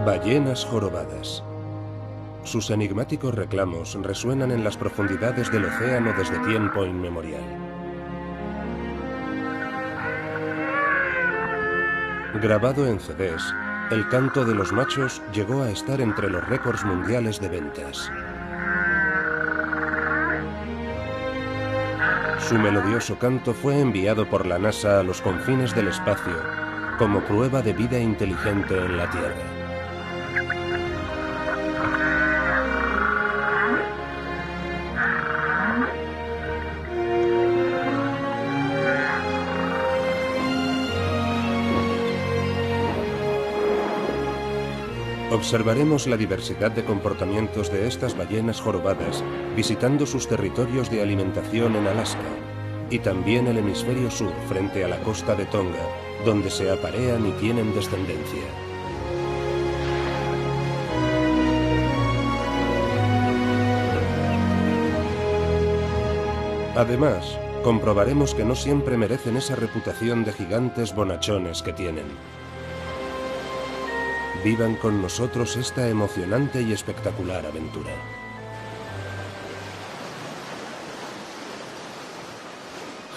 Ballenas jorobadas. Sus enigmáticos reclamos resuenan en las profundidades del océano desde tiempo inmemorial. Grabado en CDs, el canto de los machos llegó a estar entre los récords mundiales de ventas. Su melodioso canto fue enviado por la NASA a los confines del espacio como prueba de vida inteligente en la Tierra. Observaremos la diversidad de comportamientos de estas ballenas jorobadas visitando sus territorios de alimentación en Alaska y también el hemisferio sur frente a la costa de Tonga, donde se aparean y tienen descendencia. Además, comprobaremos que no siempre merecen esa reputación de gigantes bonachones que tienen. Vivan con nosotros esta emocionante y espectacular aventura.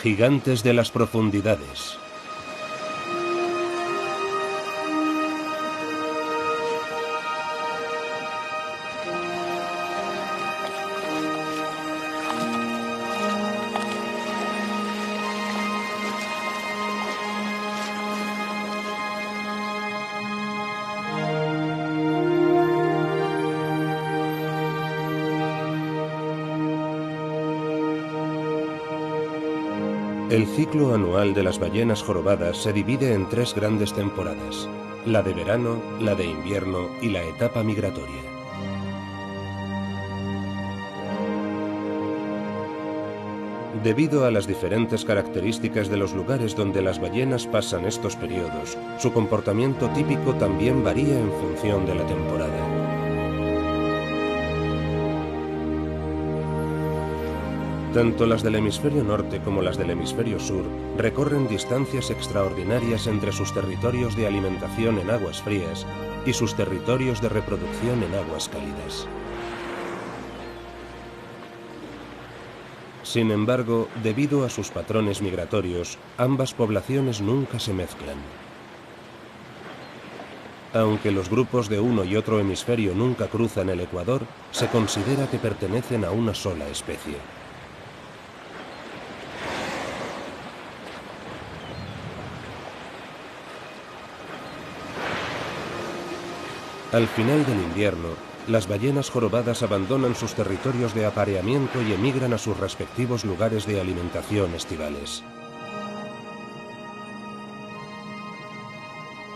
Gigantes de las profundidades. El ciclo anual de las ballenas jorobadas se divide en 3 grandes temporadas: la de verano, la de invierno y la etapa migratoria. Debido a las diferentes características de los lugares donde las ballenas pasan estos periodos, su comportamiento típico también varía en función de la temporada. Tanto las del hemisferio norte como las del hemisferio sur recorren distancias extraordinarias entre sus territorios de alimentación en aguas frías y sus territorios de reproducción en aguas cálidas. Sin embargo, debido a sus patrones migratorios, ambas poblaciones nunca se mezclan. Aunque los grupos de uno y otro hemisferio nunca cruzan el ecuador, se considera que pertenecen a una sola especie. Al final del invierno, las ballenas jorobadas abandonan sus territorios de apareamiento y emigran a sus respectivos lugares de alimentación estivales.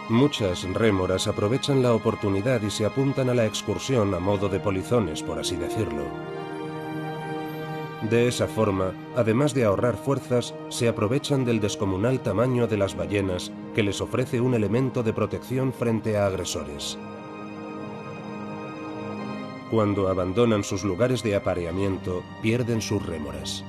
Muchas rémoras aprovechan la oportunidad y se apuntan a la excursión a modo de polizones, por así decirlo. De esa forma, además de ahorrar fuerzas, se aprovechan del descomunal tamaño de las ballenas, que les ofrece un elemento de protección frente a agresores. Cuando abandonan sus lugares de apareamiento, pierden sus rémoras.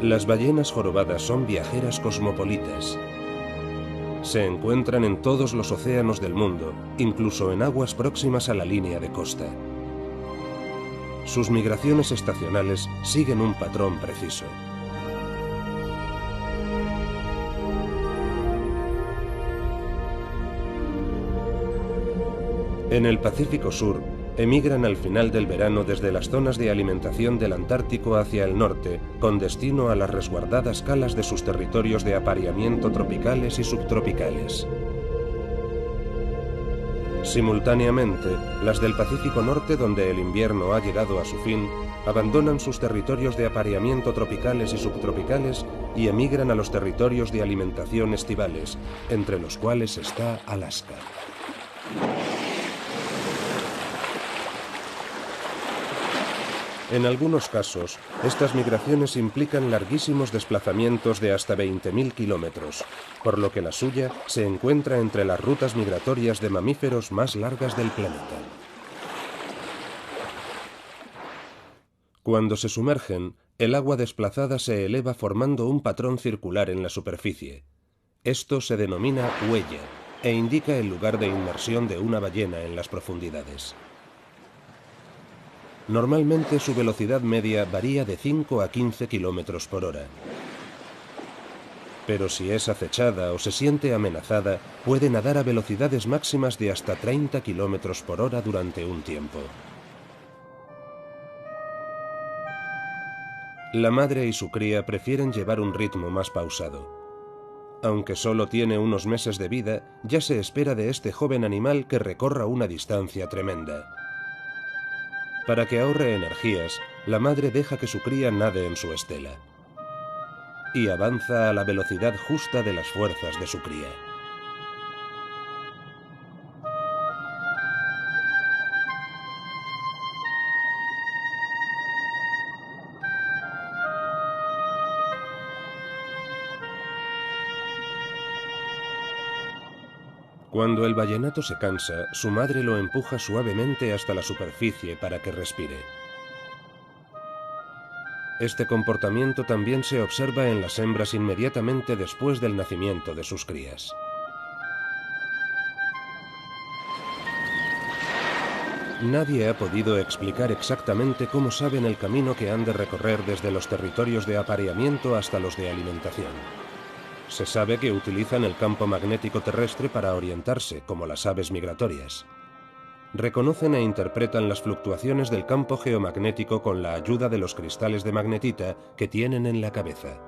Las ballenas jorobadas son viajeras cosmopolitas. Se encuentran en todos los océanos del mundo, incluso en aguas próximas a la línea de costa. Sus migraciones estacionales siguen un patrón preciso. En el Pacífico Sur, emigran al final del verano desde las zonas de alimentación del Antártico hacia el norte, con destino a las resguardadas calas de sus territorios de apareamiento tropicales y subtropicales. Simultáneamente, las del Pacífico Norte, donde el invierno ha llegado a su fin, abandonan sus territorios de apareamiento tropicales y subtropicales y emigran a los territorios de alimentación estivales, entre los cuales está Alaska. En algunos casos, estas migraciones implican larguísimos desplazamientos de hasta 20.000 kilómetros, por lo que la suya se encuentra entre las rutas migratorias de mamíferos más largas del planeta. Cuando se sumergen, el agua desplazada se eleva formando un patrón circular en la superficie. Esto se denomina huella e indica el lugar de inmersión de una ballena en las profundidades. Normalmente su velocidad media varía de 5 a 15 km por hora. Pero si es acechada o se siente amenazada, puede nadar a velocidades máximas de hasta 30 km por hora durante un tiempo. La madre y su cría prefieren llevar un ritmo más pausado. Aunque solo tiene unos meses de vida, ya se espera de este joven animal que recorra una distancia tremenda. Para que ahorre energías, la madre deja que su cría nade en su estela y avanza a la velocidad justa de las fuerzas de su cría. Cuando el vallenato se cansa, su madre lo empuja suavemente hasta la superficie para que respire. Este comportamiento también se observa en las hembras inmediatamente después del nacimiento de sus crías. Nadie ha podido explicar exactamente cómo saben el camino que han de recorrer desde los territorios de apareamiento hasta los de alimentación. Se sabe que utilizan el campo magnético terrestre para orientarse, como las aves migratorias. Reconocen e interpretan las fluctuaciones del campo geomagnético con la ayuda de los cristales de magnetita que tienen en la cabeza.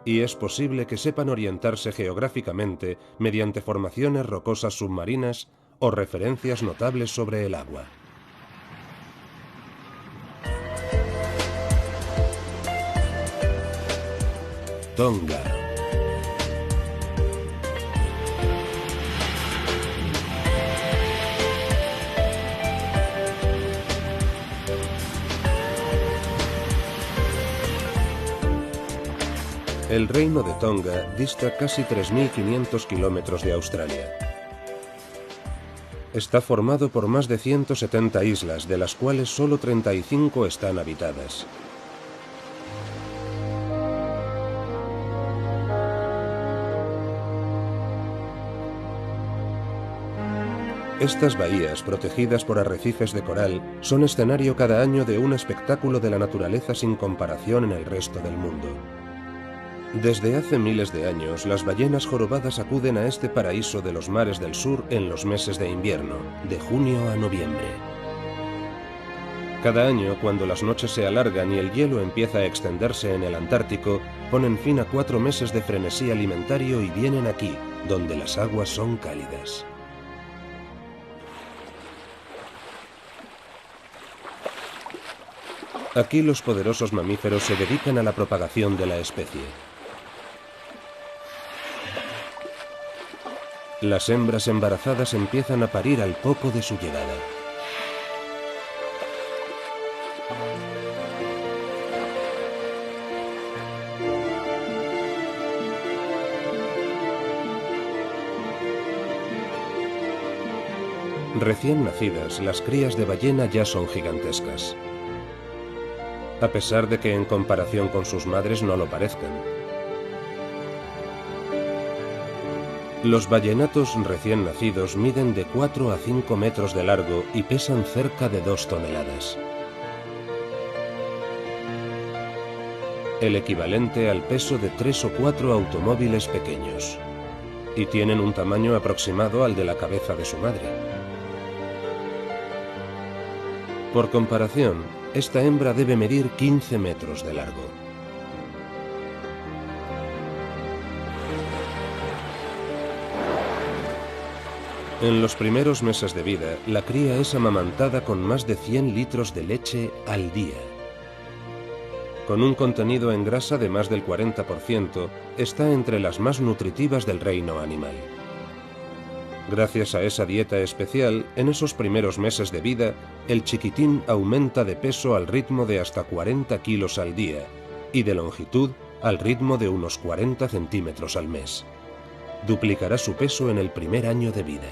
Y es posible que sepan orientarse geográficamente mediante formaciones rocosas submarinas o referencias notables sobre el agua. Tonga. El reino de Tonga dista casi 3.500 kilómetros de Australia. Está formado por más de 170 islas, de las cuales solo 35 están habitadas. Estas bahías, protegidas por arrecifes de coral, son escenario cada año de un espectáculo de la naturaleza sin comparación en el resto del mundo. Desde hace miles de años, las ballenas jorobadas acuden a este paraíso de los mares del sur en los meses de invierno, de junio a noviembre. Cada año, cuando las noches se alargan y el hielo empieza a extenderse en el Antártico, ponen fin a 4 meses de frenesí alimentario y vienen aquí, donde las aguas son cálidas. Aquí los poderosos mamíferos se dedican a la propagación de la especie. Las hembras embarazadas empiezan a parir al poco de su llegada. Recién nacidas, las crías de ballena ya son gigantescas, a pesar de que en comparación con sus madres no lo parezcan. Los ballenatos recién nacidos miden de 4 a 5 metros de largo y pesan cerca de 2 toneladas. El equivalente al peso de 3 o 4 automóviles pequeños. Y tienen un tamaño aproximado al de la cabeza de su madre. Por comparación, esta hembra debe medir 15 metros de largo. En los primeros meses de vida, la cría es amamantada con más de 100 litros de leche al día. Con un contenido en grasa de más del 40%, está entre las más nutritivas del reino animal. Gracias a esa dieta especial, en esos primeros meses de vida, el chiquitín aumenta de peso al ritmo de hasta 40 kilos al día y de longitud al ritmo de unos 40 centímetros al mes. Duplicará su peso en el primer año de vida.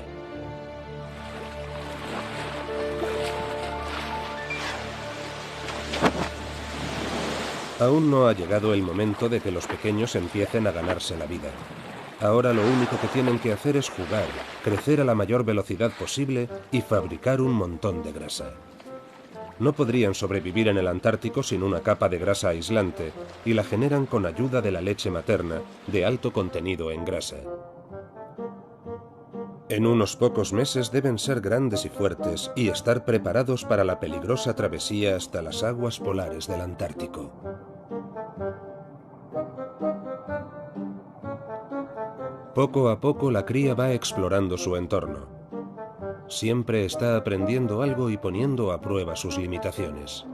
Aún no ha llegado el momento de que los pequeños empiecen a ganarse la vida. Ahora lo único que tienen que hacer es jugar, crecer a la mayor velocidad posible y fabricar un montón de grasa. No podrían sobrevivir en el Antártico sin una capa de grasa aislante y la generan con ayuda de la leche materna, de alto contenido en grasa. En unos pocos meses deben ser grandes y fuertes y estar preparados para la peligrosa travesía hasta las aguas polares del Antártico. Poco a poco la cría va explorando su entorno. Siempre está aprendiendo algo y poniendo a prueba sus limitaciones.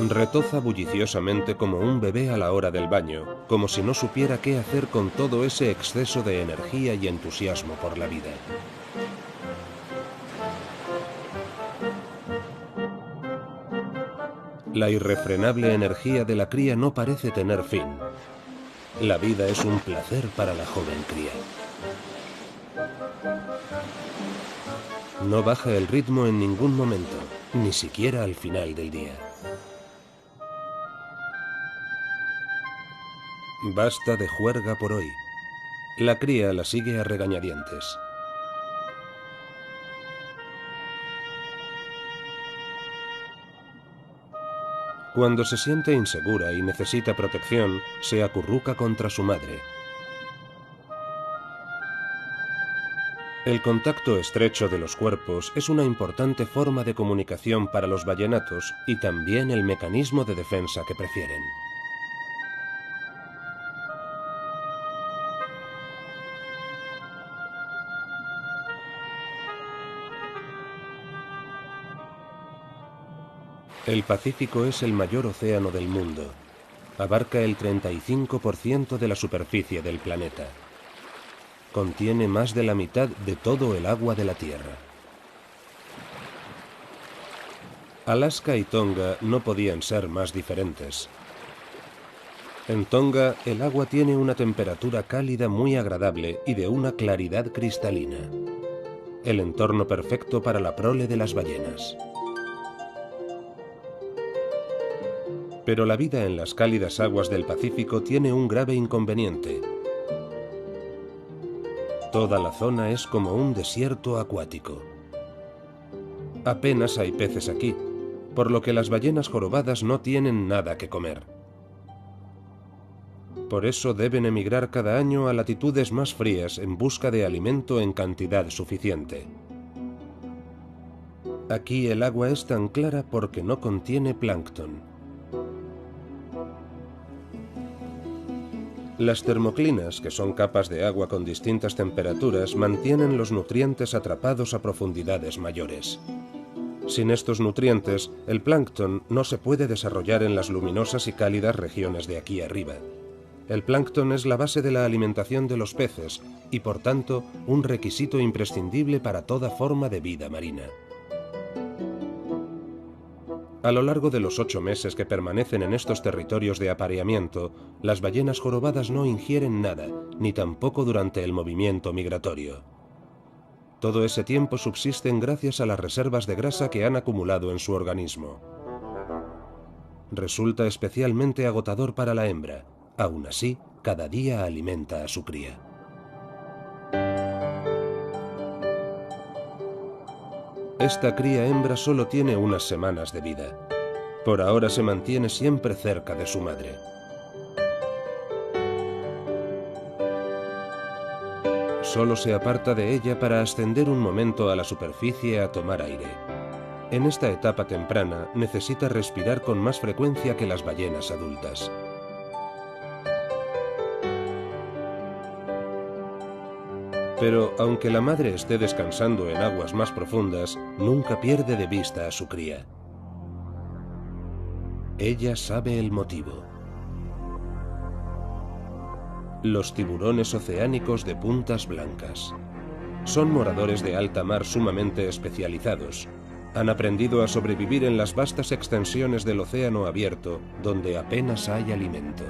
Retoza bulliciosamente como un bebé a la hora del baño, como si no supiera qué hacer con todo ese exceso de energía y entusiasmo por la vida. La irrefrenable energía de la cría no parece tener fin. La vida es un placer para la joven cría. No baja el ritmo en ningún momento, ni siquiera al final del día. Basta de juerga por hoy. La cría la sigue a regañadientes. Cuando se siente insegura y necesita protección, se acurruca contra su madre. El contacto estrecho de los cuerpos es una importante forma de comunicación para los ballenatos y también el mecanismo de defensa que prefieren. El Pacífico es el mayor océano del mundo. Abarca el 35% de la superficie del planeta. Contiene más de la mitad de todo el agua de la Tierra. Alaska y Tonga no podían ser más diferentes. En Tonga, el agua tiene una temperatura cálida muy agradable y de una claridad cristalina. El entorno perfecto para la prole de las ballenas. Pero la vida en las cálidas aguas del Pacífico tiene un grave inconveniente. Toda la zona es como un desierto acuático. Apenas hay peces aquí, por lo que las ballenas jorobadas no tienen nada que comer. Por eso deben emigrar cada año a latitudes más frías en busca de alimento en cantidad suficiente. Aquí el agua es tan clara porque no contiene plancton. Las termoclinas, que son capas de agua con distintas temperaturas, mantienen los nutrientes atrapados a profundidades mayores. Sin estos nutrientes, el plancton no se puede desarrollar en las luminosas y cálidas regiones de aquí arriba. El plancton es la base de la alimentación de los peces y, por tanto, un requisito imprescindible para toda forma de vida marina. A lo largo de los 8 meses que permanecen en estos territorios de apareamiento, las ballenas jorobadas no ingieren nada, ni tampoco durante el movimiento migratorio. Todo ese tiempo subsisten gracias a las reservas de grasa que han acumulado en su organismo. Resulta especialmente agotador para la hembra. Aún así, cada día alimenta a su cría. Esta cría hembra solo tiene unas semanas de vida. Por ahora se mantiene siempre cerca de su madre. Solo se aparta de ella para ascender un momento a la superficie a tomar aire. En esta etapa temprana necesita respirar con más frecuencia que las ballenas adultas. Pero aunque la madre esté descansando en aguas más profundas, nunca pierde de vista a su cría. Ella sabe el motivo. Los tiburones oceánicos de puntas blancas. Son moradores de alta mar sumamente especializados. Han aprendido a sobrevivir en las vastas extensiones del océano abierto, donde apenas hay alimento.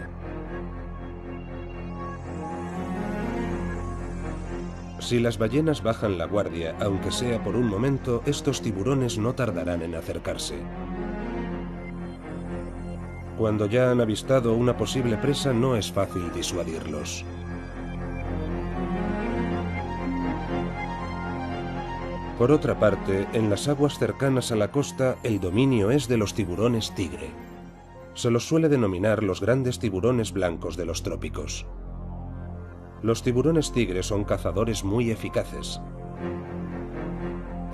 Si las ballenas bajan la guardia, aunque sea por un momento, estos tiburones no tardarán en acercarse. Cuando ya han avistado una posible presa, no es fácil disuadirlos. Por otra parte, en las aguas cercanas a la costa, el dominio es de los tiburones tigre. Se los suele denominar los grandes tiburones blancos de los trópicos. Los tiburones tigre son cazadores muy eficaces.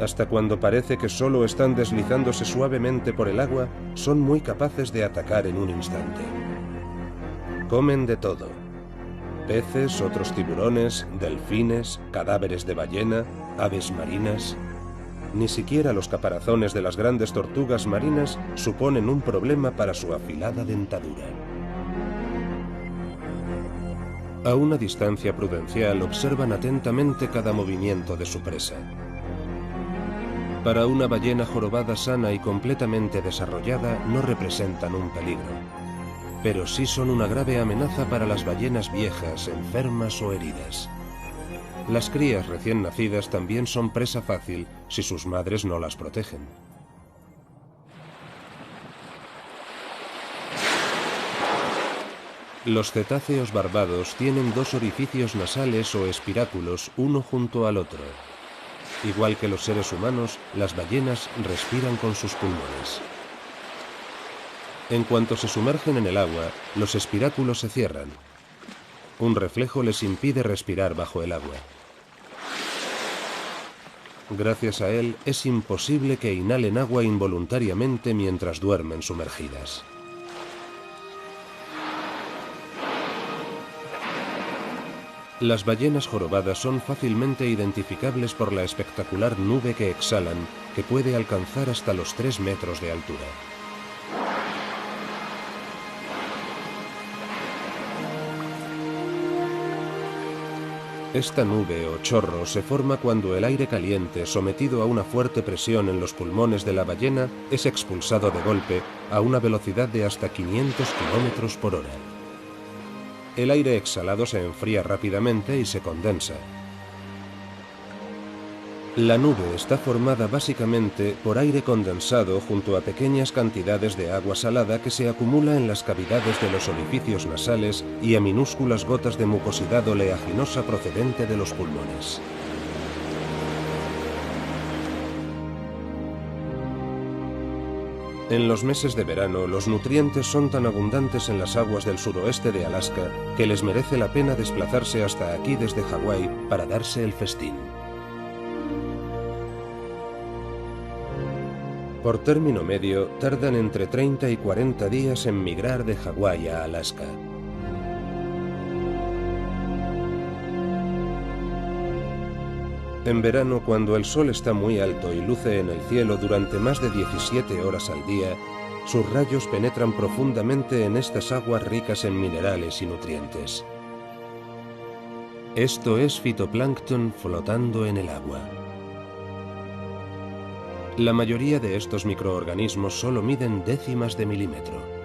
Hasta cuando parece que solo están deslizándose suavemente por el agua, son muy capaces de atacar en un instante. Comen de todo: peces, otros tiburones, delfines, cadáveres de ballena, aves marinas. Ni siquiera los caparazones de las grandes tortugas marinas suponen un problema para su afilada dentadura. A una distancia prudencial observan atentamente cada movimiento de su presa. Para una ballena jorobada sana y completamente desarrollada no representan un peligro, pero sí son una grave amenaza para las ballenas viejas, enfermas o heridas. Las crías recién nacidas también son presa fácil si sus madres no las protegen. Los cetáceos barbados tienen dos orificios nasales o espiráculos, uno junto al otro. Igual que los seres humanos, las ballenas respiran con sus pulmones. En cuanto se sumergen en el agua, los espiráculos se cierran. Un reflejo les impide respirar bajo el agua. Gracias a él, es imposible que inhalen agua involuntariamente mientras duermen sumergidas. Las ballenas jorobadas son fácilmente identificables por la espectacular nube que exhalan, que puede alcanzar hasta los 3 metros de altura. Esta nube o chorro se forma cuando el aire caliente, sometido a una fuerte presión en los pulmones de la ballena, es expulsado de golpe a una velocidad de hasta 500 kilómetros por hora. El aire exhalado se enfría rápidamente y se condensa. La nube está formada básicamente por aire condensado junto a pequeñas cantidades de agua salada que se acumula en las cavidades de los orificios nasales y a minúsculas gotas de mucosidad oleaginosa procedente de los pulmones. En los meses de verano, los nutrientes son tan abundantes en las aguas del suroeste de Alaska que les merece la pena desplazarse hasta aquí desde Hawái para darse el festín. Por término medio, tardan entre 30 y 40 días en migrar de Hawái a Alaska. En verano, cuando el sol está muy alto y luce en el cielo durante más de 17 horas al día, sus rayos penetran profundamente en estas aguas ricas en minerales y nutrientes. Esto es fitoplancton flotando en el agua. La mayoría de estos microorganismos solo miden décimas de milímetro.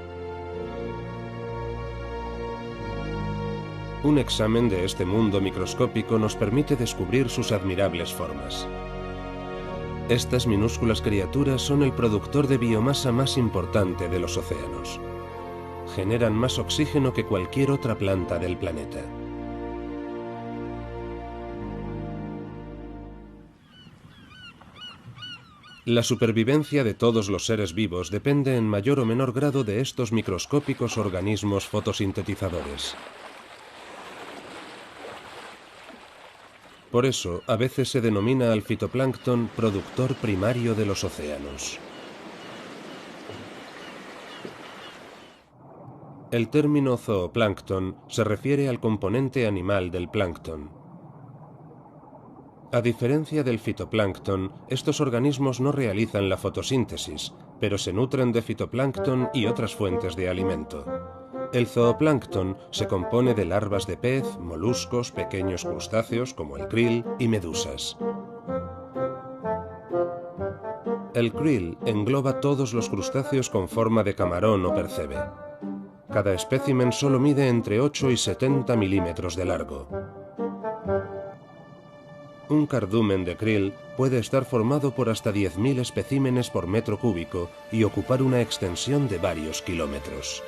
Un examen de este mundo microscópico nos permite descubrir sus admirables formas. Estas minúsculas criaturas son el productor de biomasa más importante de los océanos. Generan más oxígeno que cualquier otra planta del planeta. La supervivencia de todos los seres vivos depende en mayor o menor grado de estos microscópicos organismos fotosintetizadores. Por eso, a veces se denomina al fitoplancton productor primario de los océanos. El término zooplancton se refiere al componente animal del plancton. A diferencia del fitoplancton, estos organismos no realizan la fotosíntesis, pero se nutren de fitoplancton y otras fuentes de alimento. El zooplancton se compone de larvas de pez, moluscos, pequeños crustáceos como el krill y medusas. El krill engloba todos los crustáceos con forma de camarón o percebe. Cada espécimen solo mide entre 8 y 70 milímetros de largo. Un cardumen de krill puede estar formado por hasta 10.000 especímenes por metro cúbico y ocupar una extensión de varios kilómetros.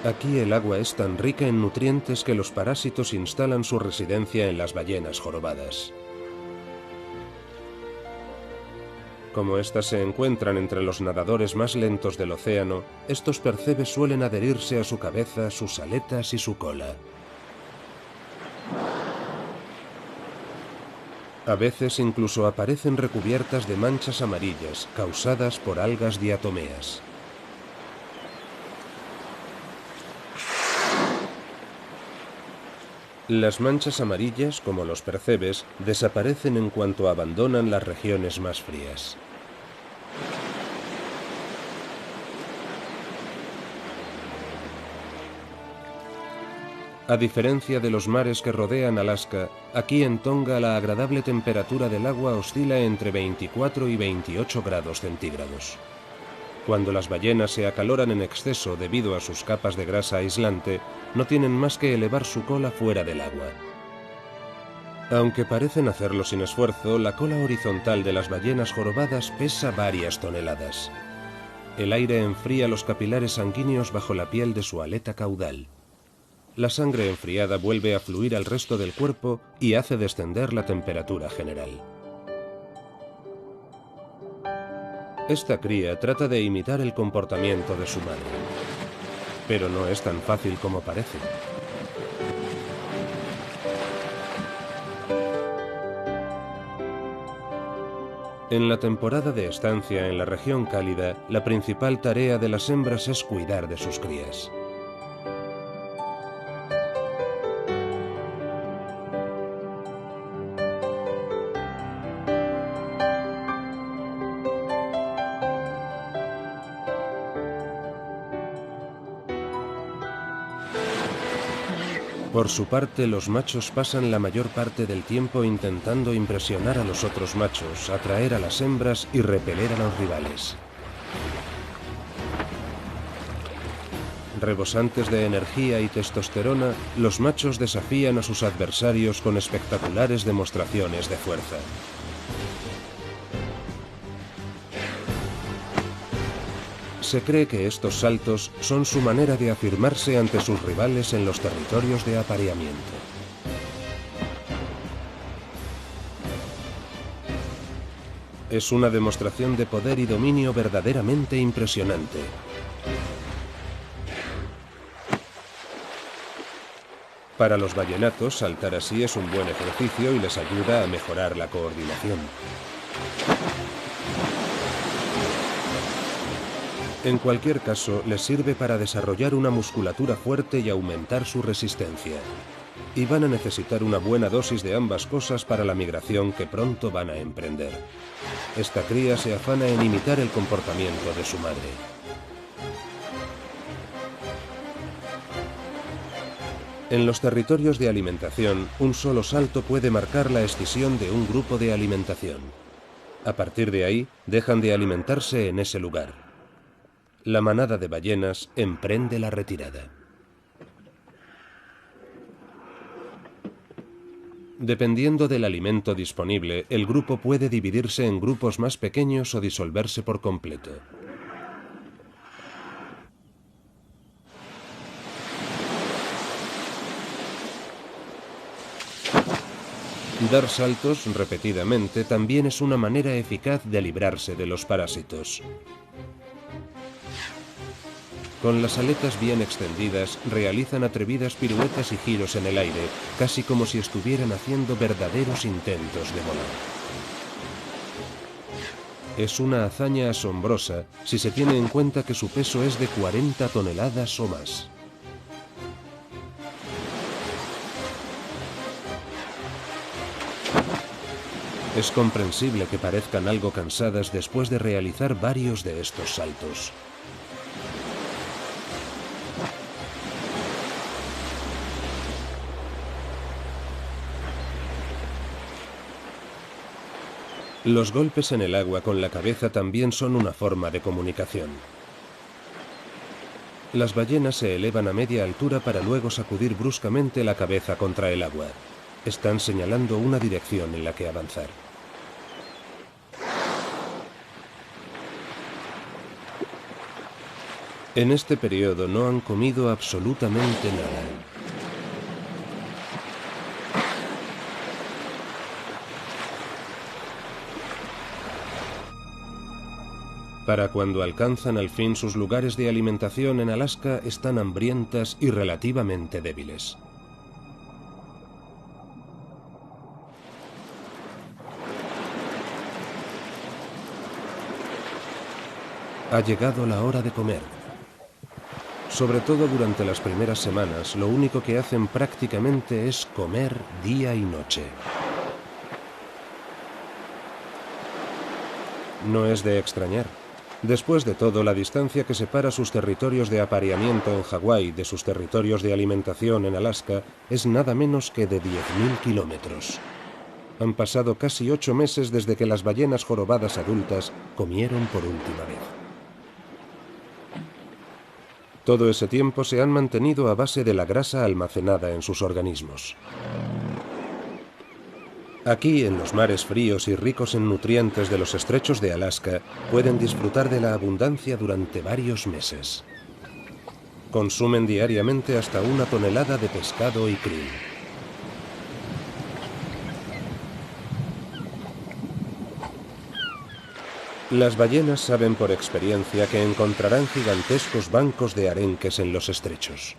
Aquí el agua es tan rica en nutrientes que los parásitos instalan su residencia en las ballenas jorobadas. Como éstas se encuentran entre los nadadores más lentos del océano, estos percebes suelen adherirse a su cabeza, sus aletas y su cola. A veces incluso aparecen recubiertas de manchas amarillas causadas por algas diatomeas. Las manchas amarillas, como los percebes, desaparecen en cuanto abandonan las regiones más frías. A diferencia de los mares que rodean Alaska, aquí en Tonga la agradable temperatura del agua oscila entre 24 y 28 grados centígrados. Cuando las ballenas se acaloran en exceso debido a sus capas de grasa aislante, no tienen más que elevar su cola fuera del agua. Aunque parecen hacerlo sin esfuerzo, la cola horizontal de las ballenas jorobadas pesa varias toneladas. El aire enfría los capilares sanguíneos bajo la piel de su aleta caudal. La sangre enfriada vuelve a fluir al resto del cuerpo y hace descender la temperatura general. Esta cría trata de imitar el comportamiento de su madre, pero no es tan fácil como parece. En la temporada de estancia en la región cálida, la principal tarea de las hembras es cuidar de sus crías. Por su parte, los machos pasan la mayor parte del tiempo intentando impresionar a los otros machos, atraer a las hembras y repeler a los rivales. Rebosantes de energía y testosterona, los machos desafían a sus adversarios con espectaculares demostraciones de fuerza. Se cree que estos saltos son su manera de afirmarse ante sus rivales en los territorios de apareamiento. Es una demostración de poder y dominio verdaderamente impresionante. Para los ballenatos, saltar así es un buen ejercicio y les ayuda a mejorar la coordinación. En cualquier caso, les sirve para desarrollar una musculatura fuerte y aumentar su resistencia. Y van a necesitar una buena dosis de ambas cosas para la migración que pronto van a emprender. Esta cría se afana en imitar el comportamiento de su madre. En los territorios de alimentación, un solo salto puede marcar la escisión de un grupo de alimentación. A partir de ahí, dejan de alimentarse en ese lugar. La manada de ballenas emprende la retirada. Dependiendo del alimento disponible, el grupo puede dividirse en grupos más pequeños o disolverse por completo. Dar saltos repetidamente también es una manera eficaz de librarse de los parásitos. Con las aletas bien extendidas, realizan atrevidas piruetas y giros en el aire, casi como si estuvieran haciendo verdaderos intentos de volar. Es una hazaña asombrosa si se tiene en cuenta que su peso es de 40 toneladas o más. Es comprensible que parezcan algo cansadas después de realizar varios de estos saltos. Los golpes en el agua con la cabeza también son una forma de comunicación. Las ballenas se elevan a media altura para luego sacudir bruscamente la cabeza contra el agua. Están señalando una dirección en la que avanzar. En este periodo no han comido absolutamente nada. Para cuando alcanzan al fin sus lugares de alimentación en Alaska, están hambrientas y relativamente débiles. Ha llegado la hora de comer. Sobre todo durante las primeras semanas, lo único que hacen prácticamente es comer día y noche. No es de extrañar. Después de todo, la distancia que separa sus territorios de apareamiento en Hawái de sus territorios de alimentación en Alaska es nada menos que de 10.000 kilómetros. Han pasado casi 8 meses desde que las ballenas jorobadas adultas comieron por última vez. Todo ese tiempo se han mantenido a base de la grasa almacenada en sus organismos. Aquí, en los mares fríos y ricos en nutrientes de los estrechos de Alaska, pueden disfrutar de la abundancia durante varios meses. Consumen diariamente hasta 1 tonelada de pescado y krill. Las ballenas saben por experiencia que encontrarán gigantescos bancos de arenques en los estrechos.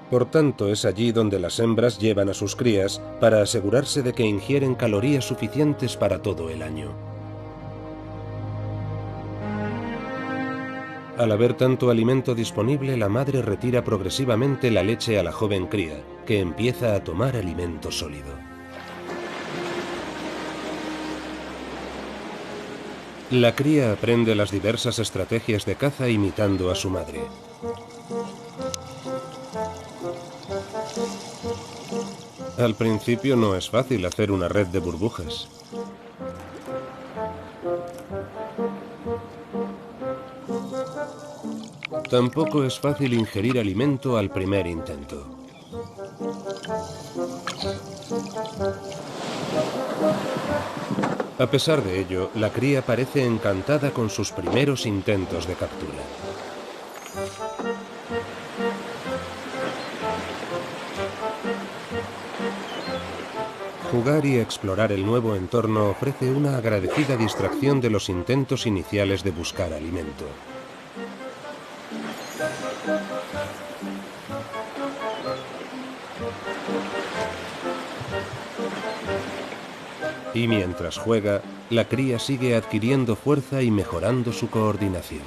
Por tanto, es allí donde las hembras llevan a sus crías para asegurarse de que ingieren calorías suficientes para todo el año. Al haber tanto alimento disponible, la madre retira progresivamente la leche a la joven cría, que empieza a tomar alimento sólido. La cría aprende las diversas estrategias de caza imitando a su madre. Al principio no es fácil hacer una red de burbujas. Tampoco es fácil ingerir alimento al primer intento. A pesar de ello, la cría parece encantada con sus primeros intentos de captura. Jugar y explorar el nuevo entorno ofrece una agradecida distracción de los intentos iniciales de buscar alimento. Y mientras juega, la cría sigue adquiriendo fuerza y mejorando su coordinación.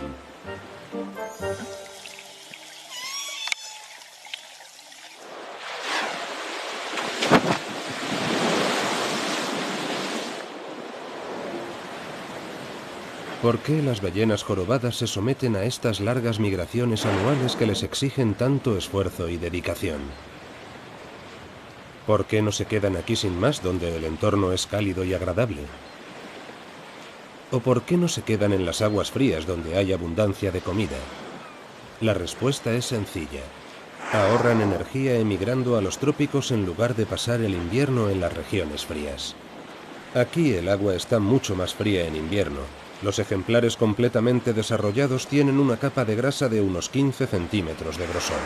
¿Por qué las ballenas jorobadas se someten a estas largas migraciones anuales que les exigen tanto esfuerzo y dedicación? ¿Por qué no se quedan aquí sin más, donde el entorno es cálido y agradable? ¿O por qué no se quedan en las aguas frías, donde hay abundancia de comida? La respuesta es sencilla. Ahorran energía emigrando a los trópicos en lugar de pasar el invierno en las regiones frías. Aquí el agua está mucho más fría en invierno. Los ejemplares completamente desarrollados tienen una capa de grasa de unos 15 centímetros de grosor.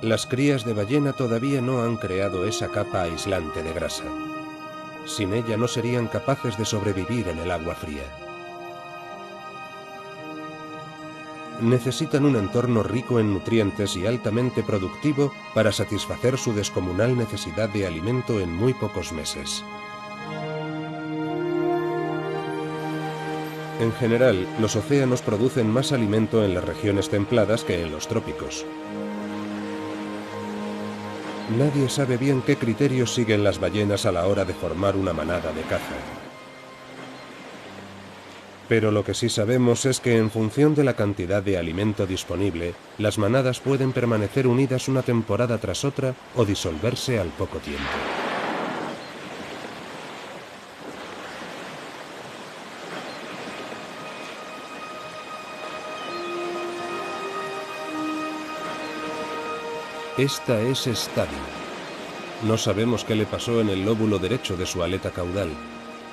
Las crías de ballena todavía no han creado esa capa aislante de grasa. Sin ella no serían capaces de sobrevivir en el agua fría. Necesitan un entorno rico en nutrientes y altamente productivo para satisfacer su descomunal necesidad de alimento en muy pocos meses. En general, los océanos producen más alimento en las regiones templadas que en los trópicos. Nadie sabe bien qué criterios siguen las ballenas a la hora de formar una manada de caza. Pero lo que sí sabemos es que en función de la cantidad de alimento disponible, las manadas pueden permanecer unidas una temporada tras otra o disolverse al poco tiempo. Esta es Stubby. No sabemos qué le pasó en el lóbulo derecho de su aleta caudal.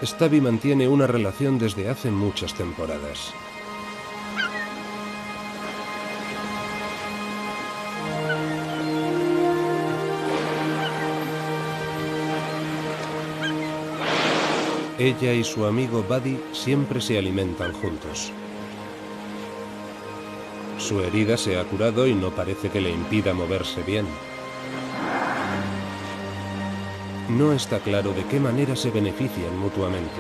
Stubby mantiene una relación desde hace muchas temporadas. Ella y su amigo Buddy siempre se alimentan juntos. Su herida se ha curado y no parece que le impida moverse bien. No está claro de qué manera se benefician mutuamente.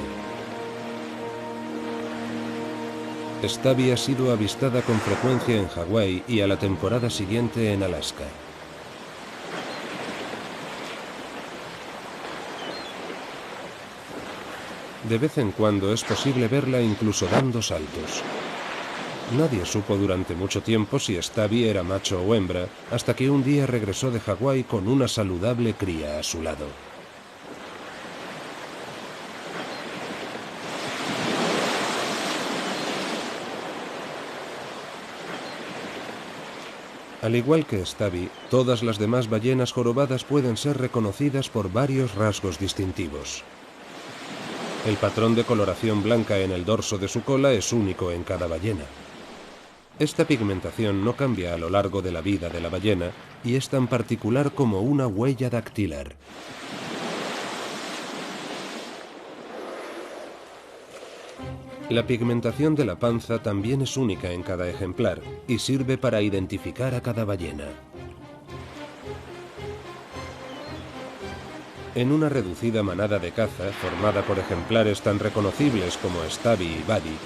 Stubby ha sido avistada con frecuencia en Hawái y a la temporada siguiente en Alaska. De vez en cuando es posible verla incluso dando saltos. Nadie supo durante mucho tiempo si Stubby era macho o hembra, hasta que un día regresó de Hawái con una saludable cría a su lado. Al igual que Stubby, todas las demás ballenas jorobadas pueden ser reconocidas por varios rasgos distintivos. El patrón de coloración blanca en el dorso de su cola es único en cada ballena. Esta pigmentación no cambia a lo largo de la vida de la ballena y es tan particular como una huella dactilar. La pigmentación de la panza también es única en cada ejemplar y sirve para identificar a cada ballena. En una reducida manada de caza, formada por ejemplares tan reconocibles como Stubby y Buddy,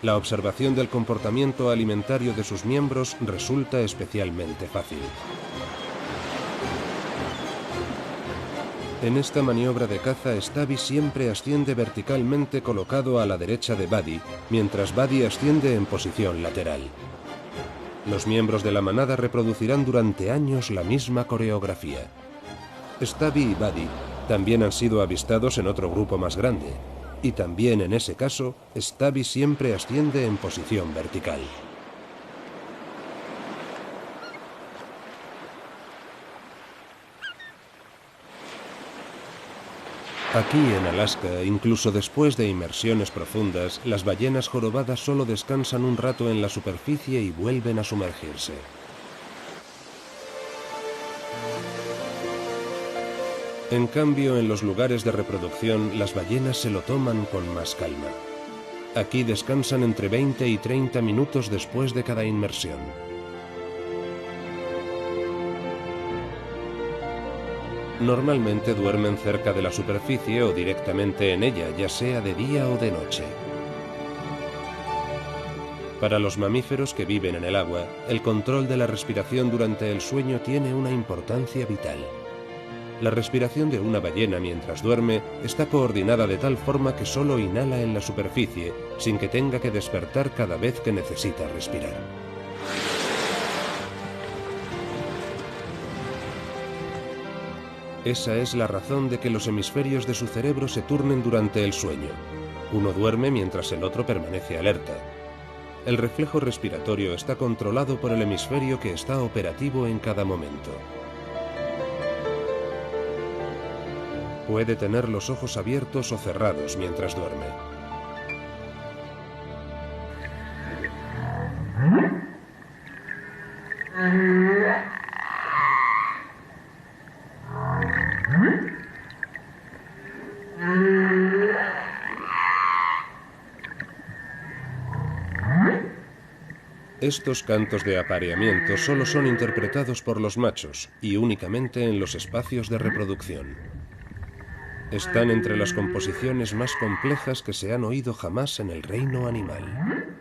la observación del comportamiento alimentario de sus miembros resulta especialmente fácil. En esta maniobra de caza, Stubby siempre asciende verticalmente colocado a la derecha de Buddy, mientras Buddy asciende en posición lateral. Los miembros de la manada reproducirán durante años la misma coreografía. Stubby y Buddy también han sido avistados en otro grupo más grande, y también en ese caso, Stubby siempre asciende en posición vertical. Aquí en Alaska, incluso después de inmersiones profundas, las ballenas jorobadas solo descansan un rato en la superficie y vuelven a sumergirse. En cambio, en los lugares de reproducción, las ballenas se lo toman con más calma. Aquí descansan entre 20 y 30 minutos después de cada inmersión. Normalmente duermen cerca de la superficie o directamente en ella, ya sea de día o de noche. Para los mamíferos que viven en el agua, el control de la respiración durante el sueño tiene una importancia vital. La respiración de una ballena mientras duerme está coordinada de tal forma que solo inhala en la superficie, sin que tenga que despertar cada vez que necesita respirar. Esa es la razón de que los hemisferios de su cerebro se turnen durante el sueño. Uno duerme mientras el otro permanece alerta. El reflejo respiratorio está controlado por el hemisferio que está operativo en cada momento. Puede tener los ojos abiertos o cerrados mientras duerme. Estos cantos de apareamiento solo son interpretados por los machos y únicamente en los espacios de reproducción. Están entre las composiciones más complejas que se han oído jamás en el reino animal.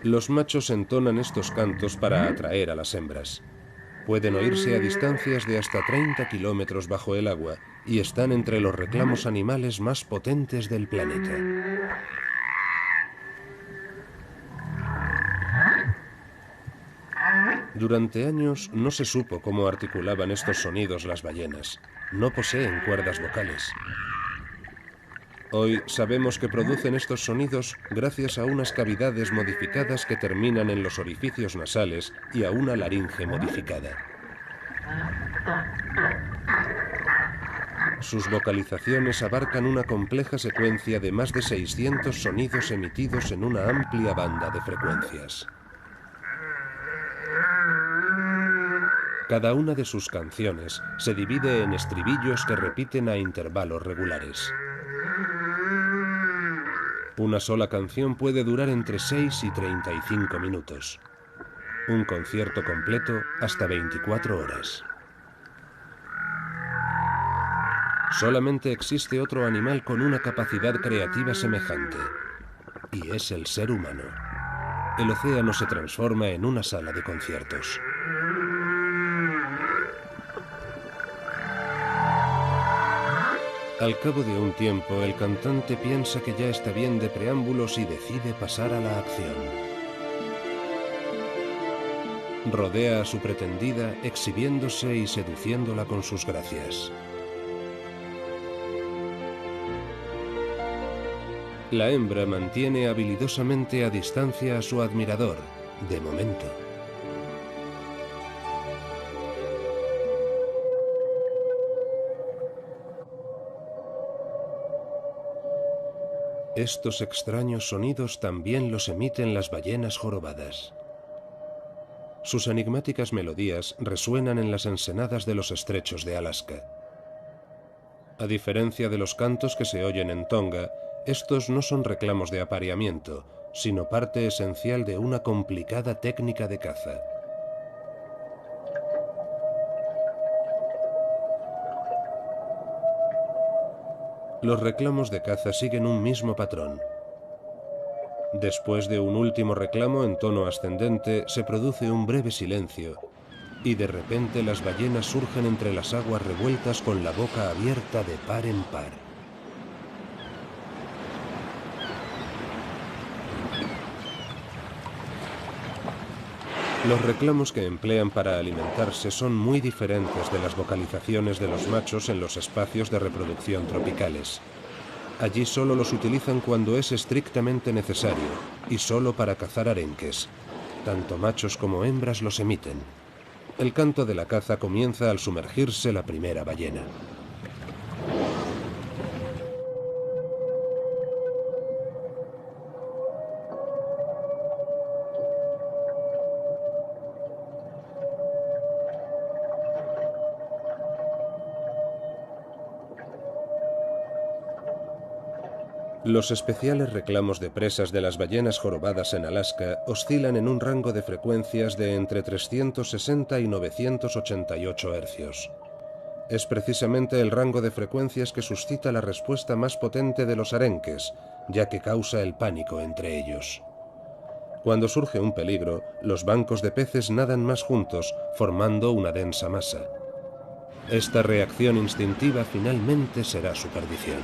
Los machos entonan estos cantos para atraer a las hembras. Pueden oírse a distancias de hasta 30 kilómetros bajo el agua y están entre los reclamos animales más potentes del planeta. Durante años no se supo cómo articulaban estos sonidos las ballenas. No poseen cuerdas vocales. Hoy sabemos que producen estos sonidos gracias a unas cavidades modificadas que terminan en los orificios nasales y a una laringe modificada. Sus vocalizaciones abarcan una compleja secuencia de más de 600 sonidos emitidos en una amplia banda de frecuencias. Cada una de sus canciones se divide en estribillos que repiten a intervalos regulares. Una sola canción puede durar entre 6 y 35 minutos. Un concierto completo hasta 24 horas. Solamente existe otro animal con una capacidad creativa semejante, y es el ser humano. El océano se transforma en una sala de conciertos. Al cabo de un tiempo, el cantante piensa que ya está bien de preámbulos y decide pasar a la acción. Rodea a su pretendida, exhibiéndose y seduciéndola con sus gracias. La hembra mantiene habilidosamente a distancia a su admirador, de momento. Estos extraños sonidos también los emiten las ballenas jorobadas. Sus enigmáticas melodías resuenan en las ensenadas de los estrechos de Alaska. A diferencia de los cantos que se oyen en Tonga, estos no son reclamos de apareamiento, sino parte esencial de una complicada técnica de caza. Los reclamos de caza siguen un mismo patrón. Después de un último reclamo en tono ascendente, se produce un breve silencio, y de repente las ballenas surgen entre las aguas revueltas con la boca abierta de par en par. Los reclamos que emplean para alimentarse son muy diferentes de las vocalizaciones de los machos en los espacios de reproducción tropicales. Allí solo los utilizan cuando es estrictamente necesario y solo para cazar arenques. Tanto machos como hembras los emiten. El canto de la caza comienza al sumergirse la primera ballena. Los especiales reclamos de presas de las ballenas jorobadas en Alaska oscilan en un rango de frecuencias de entre 360 y 988 hercios. Es precisamente el rango de frecuencias que suscita la respuesta más potente de los arenques, ya que causa el pánico entre ellos. Cuando surge un peligro, los bancos de peces nadan más juntos, formando una densa masa. Esta reacción instintiva finalmente será su perdición.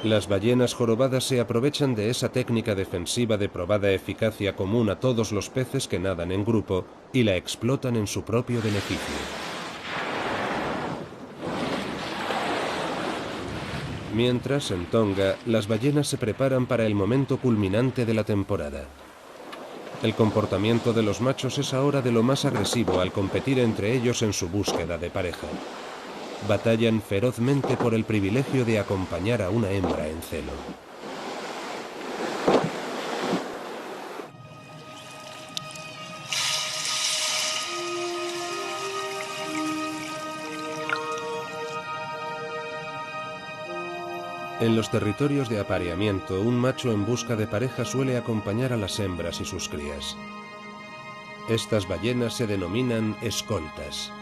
Las ballenas jorobadas se aprovechan de esa técnica defensiva de probada eficacia común a todos los peces que nadan en grupo y la explotan en su propio beneficio. Mientras, en Tonga, las ballenas se preparan para el momento culminante de la temporada. El comportamiento de los machos es ahora de lo más agresivo al competir entre ellos en su búsqueda de pareja. Batallan ferozmente por el privilegio de acompañar a una hembra en celo. En los territorios de apareamiento, un macho en busca de pareja suele acompañar a las hembras y sus crías. Estas ballenas se denominan escoltas.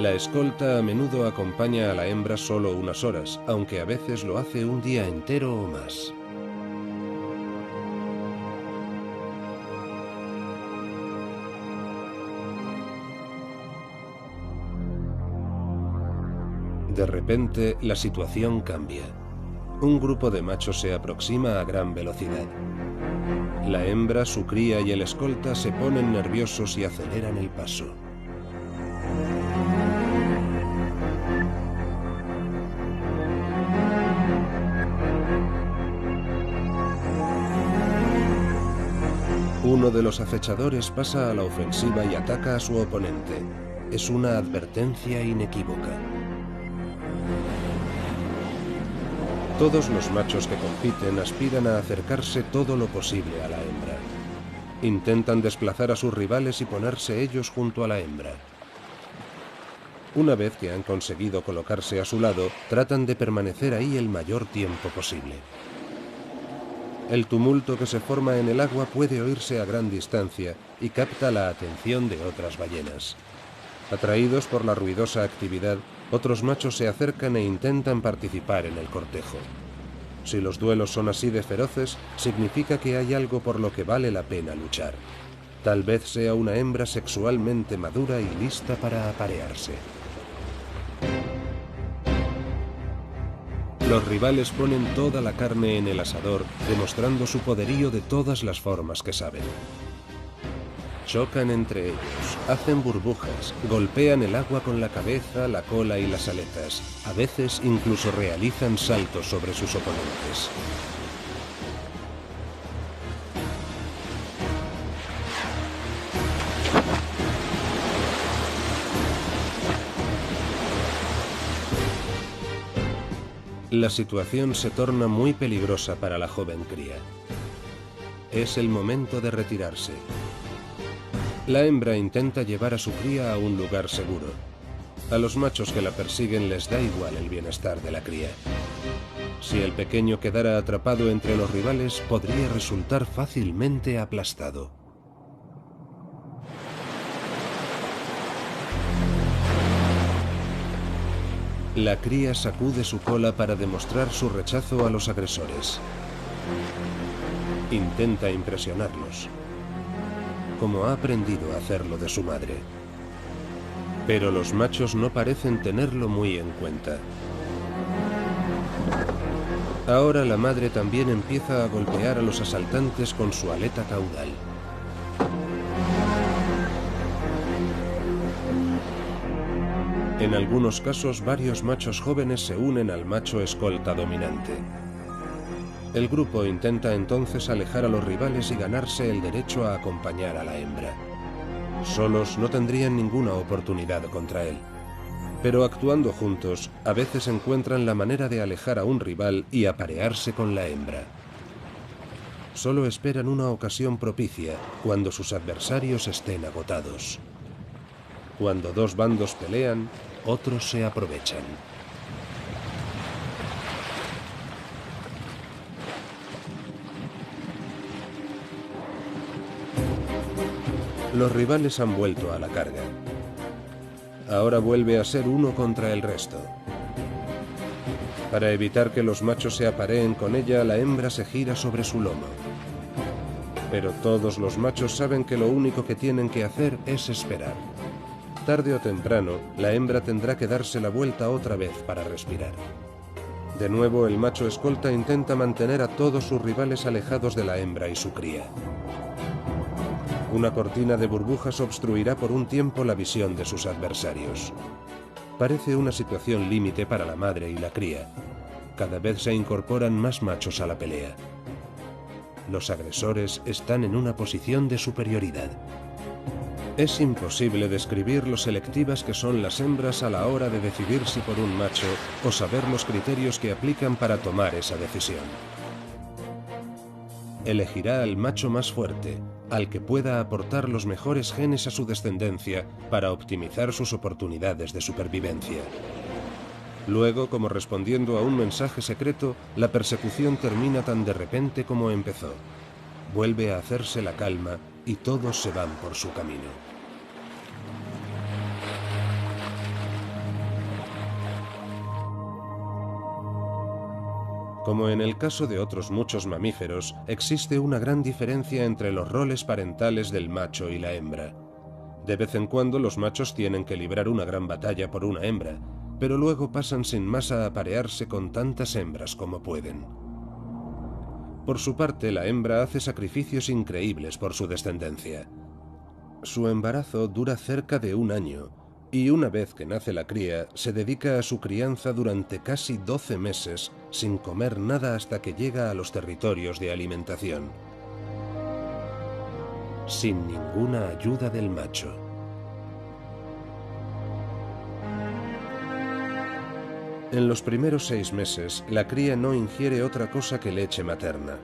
La escolta a menudo acompaña a la hembra solo unas horas, aunque a veces lo hace un día entero o más. De repente, la situación cambia. Un grupo de machos se aproxima a gran velocidad. La hembra, su cría y el escolta se ponen nerviosos y aceleran el paso. Uno de los acechadores pasa a la ofensiva y ataca a su oponente. Es una advertencia inequívoca. Todos los machos que compiten aspiran a acercarse todo lo posible a la hembra. Intentan desplazar a sus rivales y ponerse ellos junto a la hembra. Una vez que han conseguido colocarse a su lado, tratan de permanecer ahí el mayor tiempo posible. El tumulto que se forma en el agua puede oírse a gran distancia y capta la atención de otras ballenas. Atraídos por la ruidosa actividad, otros machos se acercan e intentan participar en el cortejo. Si los duelos son así de feroces, significa que hay algo por lo que vale la pena luchar. Tal vez sea una hembra sexualmente madura y lista para aparearse. Los rivales ponen toda la carne en el asador, demostrando su poderío de todas las formas que saben. Chocan entre ellos, hacen burbujas, golpean el agua con la cabeza, la cola y las aletas. A veces incluso realizan saltos sobre sus oponentes. La situación se torna muy peligrosa para la joven cría. Es el momento de retirarse. La hembra intenta llevar a su cría a un lugar seguro. A los machos que la persiguen les da igual el bienestar de la cría. Si el pequeño quedara atrapado entre los rivales, podría resultar fácilmente aplastado. La cría sacude su cola para demostrar su rechazo a los agresores. Intenta impresionarlos, como ha aprendido a hacerlo de su madre. Pero los machos no parecen tenerlo muy en cuenta. Ahora la madre también empieza a golpear a los asaltantes con su aleta caudal. En algunos casos, varios machos jóvenes se unen al macho escolta dominante. El grupo intenta entonces alejar a los rivales y ganarse el derecho a acompañar a la hembra. Solos no tendrían ninguna oportunidad contra él. Pero actuando juntos, a veces encuentran la manera de alejar a un rival y aparearse con la hembra. Solo esperan una ocasión propicia, cuando sus adversarios estén agotados. Cuando dos bandos pelean, otros se aprovechan. Los rivales han vuelto a la carga. Ahora vuelve a ser uno contra el resto. Para evitar que los machos se apareen con ella, la hembra se gira sobre su lomo. Pero todos los machos saben que lo único que tienen que hacer es esperar. Tarde o temprano, la hembra tendrá que darse la vuelta otra vez para respirar. De nuevo, el macho escolta intenta mantener a todos sus rivales alejados de la hembra y su cría. Una cortina de burbujas obstruirá por un tiempo la visión de sus adversarios. Parece una situación límite para la madre y la cría. Cada vez se incorporan más machos a la pelea. Los agresores están en una posición de superioridad. Es imposible describir lo selectivas que son las hembras a la hora de decidir si por un macho o saber los criterios que aplican para tomar esa decisión. Elegirá al macho más fuerte, al que pueda aportar los mejores genes a su descendencia para optimizar sus oportunidades de supervivencia. Luego, como respondiendo a un mensaje secreto, la persecución termina tan de repente como empezó. Vuelve a hacerse la calma y todos se van por su camino. Como en el caso de otros muchos mamíferos, existe una gran diferencia entre los roles parentales del macho y la hembra. De vez en cuando los machos tienen que librar una gran batalla por una hembra, pero luego pasan sin más a aparearse con tantas hembras como pueden. Por su parte, la hembra hace sacrificios increíbles por su descendencia. Su embarazo dura cerca de 1 año, y una vez que nace la cría, se dedica a su crianza durante casi 12 meses, sin comer nada hasta que llega a los territorios de alimentación. Sin ninguna ayuda del macho. En los primeros 6 meses, la cría no ingiere otra cosa que leche materna.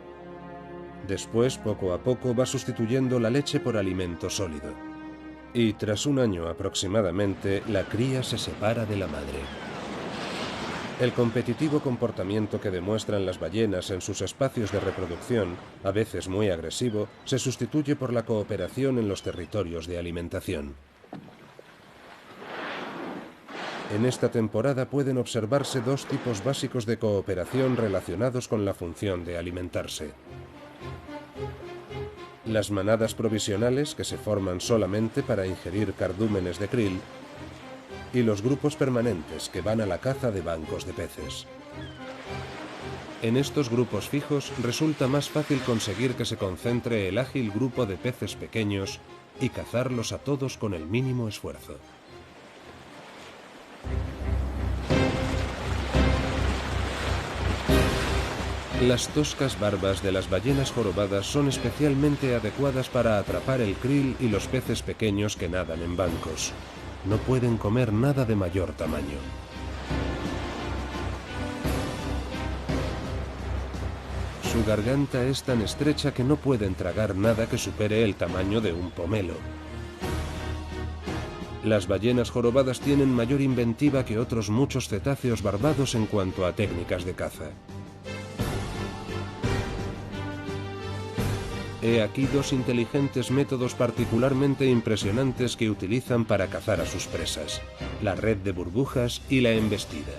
Después, poco a poco, va sustituyendo la leche por alimento sólido. Y tras 1 año aproximadamente, la cría se separa de la madre. El competitivo comportamiento que demuestran las ballenas en sus espacios de reproducción, a veces muy agresivo, se sustituye por la cooperación en los territorios de alimentación. En esta temporada pueden observarse 2 tipos básicos de cooperación relacionados con la función de alimentarse. Las manadas provisionales, que se forman solamente para ingerir cardúmenes de krill, y los grupos permanentes, que van a la caza de bancos de peces. En estos grupos fijos resulta más fácil conseguir que se concentre el ágil grupo de peces pequeños y cazarlos a todos con el mínimo esfuerzo. Las toscas barbas de las ballenas jorobadas son especialmente adecuadas para atrapar el krill y los peces pequeños que nadan en bancos. No pueden comer nada de mayor tamaño. Su garganta es tan estrecha que no pueden tragar nada que supere el tamaño de un pomelo. Las ballenas jorobadas tienen mayor inventiva que otros muchos cetáceos barbados en cuanto a técnicas de caza. He aquí 2 inteligentes métodos particularmente impresionantes que utilizan para cazar a sus presas: la red de burbujas y la embestida.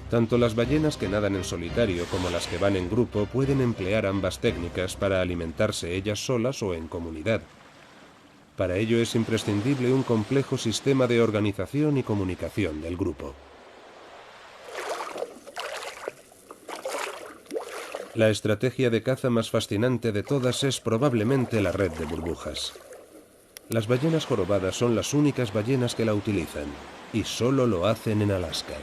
Tanto las ballenas que nadan en solitario como las que van en grupo pueden emplear ambas técnicas para alimentarse ellas solas o en comunidad. Para ello es imprescindible un complejo sistema de organización y comunicación del grupo. La estrategia de caza más fascinante de todas es probablemente la red de burbujas. Las ballenas jorobadas son las únicas ballenas que la utilizan, y solo lo hacen en Alaska.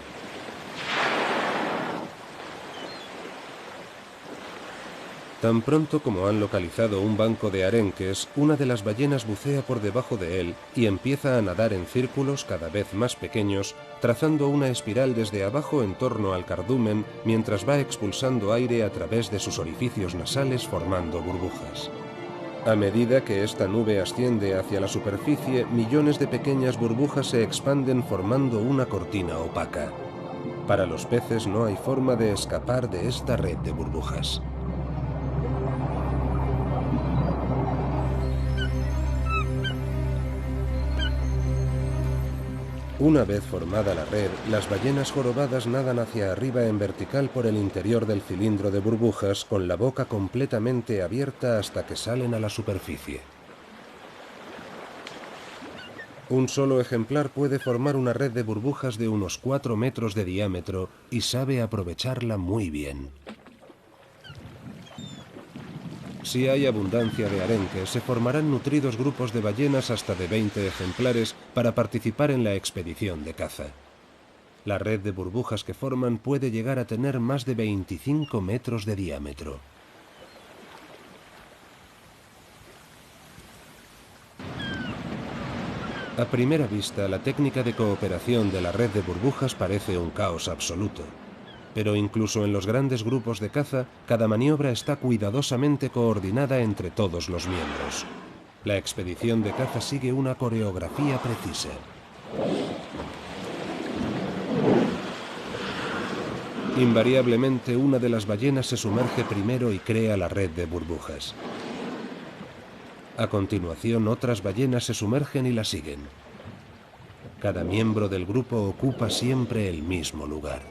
Tan pronto como han localizado un banco de arenques, una de las ballenas bucea por debajo de él y empieza a nadar en círculos cada vez más pequeños, trazando una espiral desde abajo en torno al cardumen mientras va expulsando aire a través de sus orificios nasales formando burbujas. A medida que esta nube asciende hacia la superficie, millones de pequeñas burbujas se expanden formando una cortina opaca. Para los peces no hay forma de escapar de esta red de burbujas. Una vez formada la red, las ballenas jorobadas nadan hacia arriba en vertical por el interior del cilindro de burbujas con la boca completamente abierta hasta que salen a la superficie. Un solo ejemplar puede formar una red de burbujas de unos 4 metros de diámetro y sabe aprovecharla muy bien. Si hay abundancia de arenques, se formarán nutridos grupos de ballenas hasta de 20 ejemplares para participar en la expedición de caza. La red de burbujas que forman puede llegar a tener más de 25 metros de diámetro. A primera vista, la técnica de cooperación de la red de burbujas parece un caos absoluto. Pero incluso en los grandes grupos de caza, cada maniobra está cuidadosamente coordinada entre todos los miembros. La expedición de caza sigue una coreografía precisa. Invariablemente, una de las ballenas se sumerge primero y crea la red de burbujas. A continuación, otras ballenas se sumergen y la siguen. Cada miembro del grupo ocupa siempre el mismo lugar.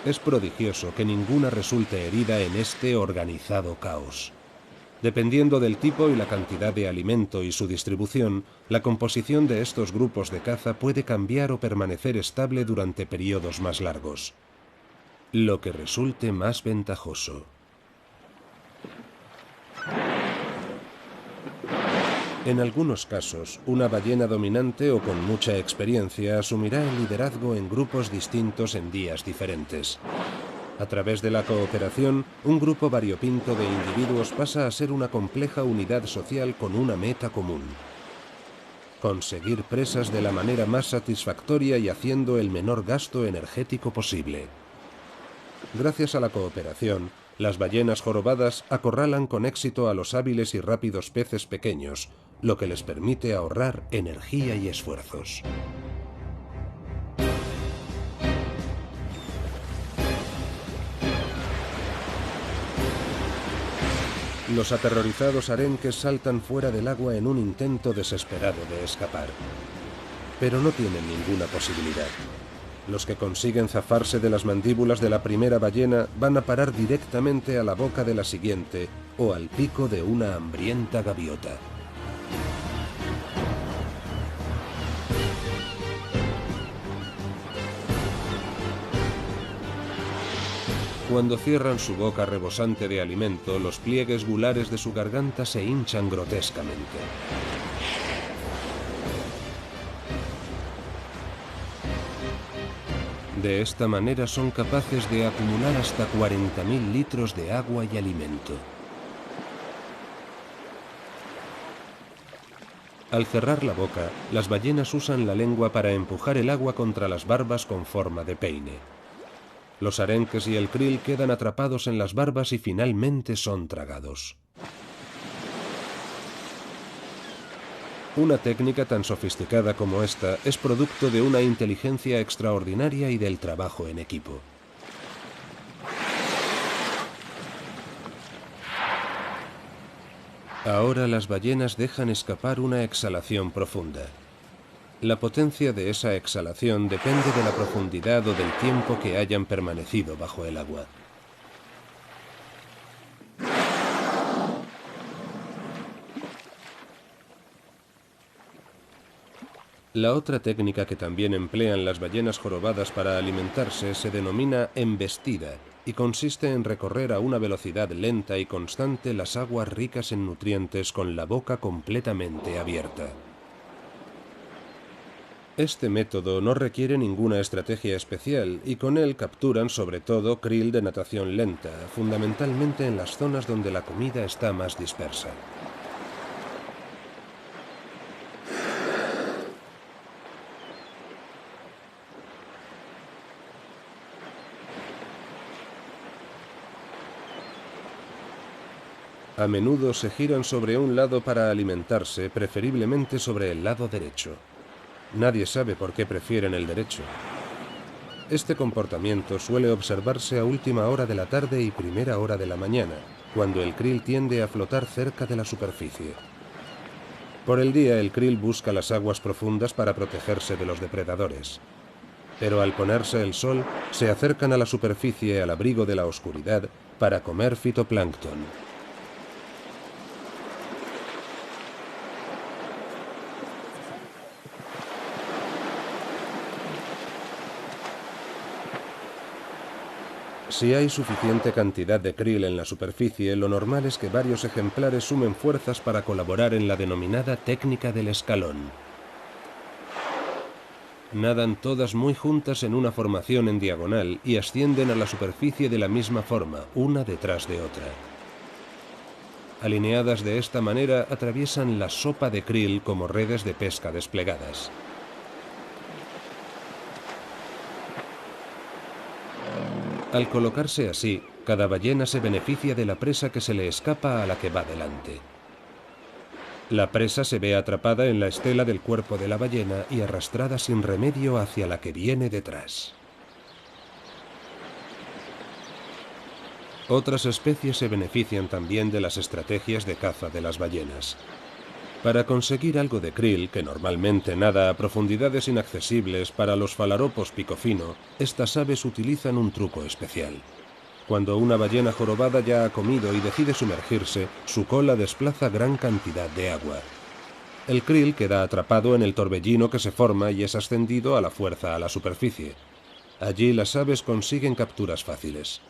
Es prodigioso que ninguna resulte herida en este organizado caos. Dependiendo del tipo y la cantidad de alimento y su distribución, la composición de estos grupos de caza puede cambiar o permanecer estable durante periodos más largos, lo que resulte más ventajoso. En algunos casos, una ballena dominante o con mucha experiencia asumirá el liderazgo en grupos distintos en días diferentes. A través de la cooperación, un grupo variopinto de individuos pasa a ser una compleja unidad social con una meta común: conseguir presas de la manera más satisfactoria y haciendo el menor gasto energético posible. Gracias a la cooperación, las ballenas jorobadas acorralan con éxito a los hábiles y rápidos peces pequeños, lo que les permite ahorrar energía y esfuerzos. Los aterrorizados arenques saltan fuera del agua en un intento desesperado de escapar. Pero no tienen ninguna posibilidad. Los que consiguen zafarse de las mandíbulas de la primera ballena van a parar directamente a la boca de la siguiente o al pico de una hambrienta gaviota. Cuando cierran su boca rebosante de alimento, los pliegues gulares de su garganta se hinchan grotescamente. De esta manera son capaces de acumular hasta 40.000 litros de agua y alimento. Al cerrar la boca, las ballenas usan la lengua para empujar el agua contra las barbas con forma de peine. Los arenques y el krill quedan atrapados en las barbas y finalmente son tragados. Una técnica tan sofisticada como esta es producto de una inteligencia extraordinaria y del trabajo en equipo. Ahora las ballenas dejan escapar una exhalación profunda. La potencia de esa exhalación depende de la profundidad o del tiempo que hayan permanecido bajo el agua. La otra técnica que también emplean las ballenas jorobadas para alimentarse se denomina embestida y consiste en recorrer a una velocidad lenta y constante las aguas ricas en nutrientes con la boca completamente abierta. Este método no requiere ninguna estrategia especial y con él capturan sobre todo krill de natación lenta, fundamentalmente en las zonas donde la comida está más dispersa. A menudo se giran sobre un lado para alimentarse, preferiblemente sobre el lado derecho. Nadie sabe por qué prefieren el derecho. Este comportamiento suele observarse a última hora de la tarde y primera hora de la mañana, cuando el krill tiende a flotar cerca de la superficie. Por el día, el krill busca las aguas profundas para protegerse de los depredadores. Pero al ponerse el sol, se acercan a la superficie al abrigo de la oscuridad para comer fitoplancton. Si hay suficiente cantidad de krill en la superficie, lo normal es que varios ejemplares sumen fuerzas para colaborar en la denominada técnica del escalón. Nadan todas muy juntas en una formación en diagonal y ascienden a la superficie de la misma forma, una detrás de otra. Alineadas de esta manera, atraviesan la sopa de krill como redes de pesca desplegadas. Al colocarse así, cada ballena se beneficia de la presa que se le escapa a la que va delante. La presa se ve atrapada en la estela del cuerpo de la ballena y arrastrada sin remedio hacia la que viene detrás. Otras especies se benefician también de las estrategias de caza de las ballenas. Para conseguir algo de krill, que normalmente nada a profundidades inaccesibles para los falaropos picofino, estas aves utilizan un truco especial. Cuando una ballena jorobada ya ha comido y decide sumergirse, su cola desplaza gran cantidad de agua. El krill queda atrapado en el torbellino que se forma y es ascendido a la fuerza a la superficie. Allí las aves consiguen capturas fáciles.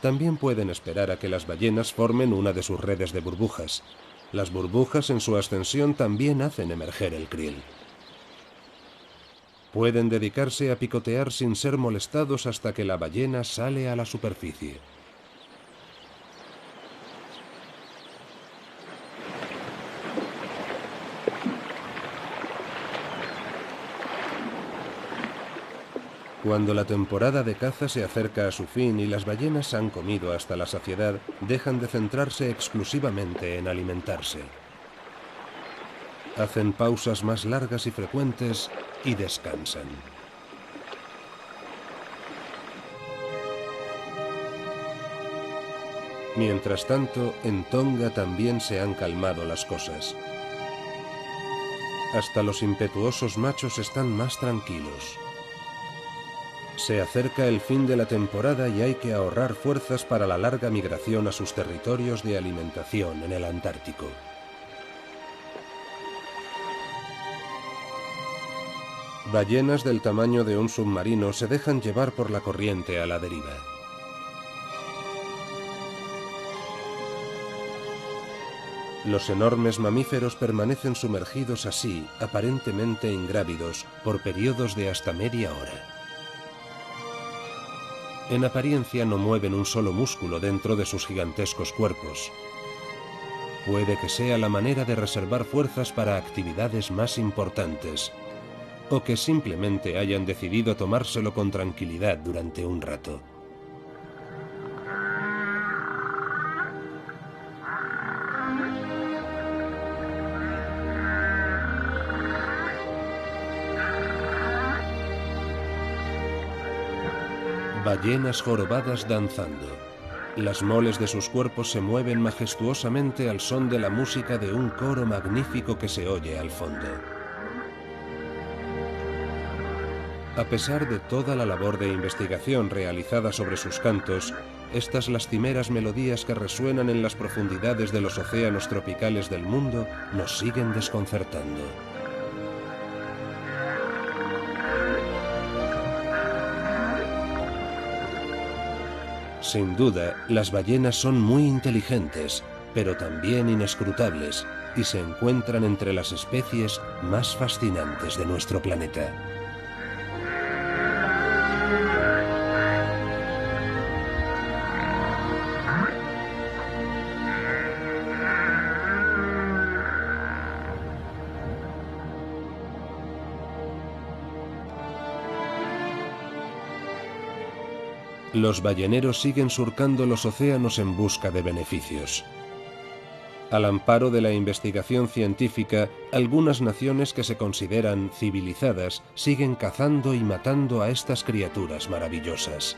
También pueden esperar a que las ballenas formen una de sus redes de burbujas. Las burbujas en su ascensión también hacen emerger el krill. Pueden dedicarse a picotear sin ser molestados hasta que la ballena sale a la superficie. Cuando la temporada de caza se acerca a su fin y las ballenas han comido hasta la saciedad, dejan de centrarse exclusivamente en alimentarse. Hacen pausas más largas y frecuentes y descansan. Mientras tanto, en Tonga también se han calmado las cosas. Hasta los impetuosos machos están más tranquilos. Se acerca el fin de la temporada y hay que ahorrar fuerzas para la larga migración a sus territorios de alimentación en el Antártico. Ballenas del tamaño de un submarino se dejan llevar por la corriente a la deriva. Los enormes mamíferos permanecen sumergidos así, aparentemente ingrávidos, por periodos de hasta media hora. En apariencia no mueven un solo músculo dentro de sus gigantescos cuerpos. Puede que sea la manera de reservar fuerzas para actividades más importantes, o que simplemente hayan decidido tomárselo con tranquilidad durante un rato. Ballenas jorobadas danzando. Las moles de sus cuerpos se mueven majestuosamente al son de la música de un coro magnífico que se oye al fondo. A pesar de toda la labor de investigación realizada sobre sus cantos, estas lastimeras melodías que resuenan en las profundidades de los océanos tropicales del mundo nos siguen desconcertando. Sin duda, las ballenas son muy inteligentes, pero también inescrutables, y se encuentran entre las especies más fascinantes de nuestro planeta. Los balleneros siguen surcando los océanos en busca de beneficios. Al amparo de la investigación científica, algunas naciones que se consideran civilizadas siguen cazando y matando a estas criaturas maravillosas.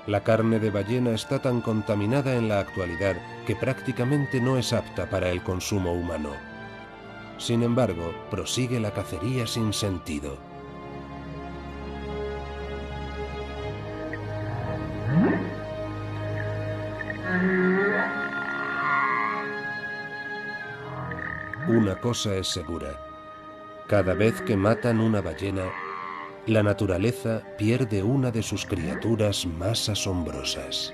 La carne de ballena está tan contaminada en la actualidad que prácticamente no es apta para el consumo humano. Sin embargo, prosigue la cacería sin sentido. Una cosa es segura. Cada vez que matan una ballena, la naturaleza pierde una de sus criaturas más asombrosas.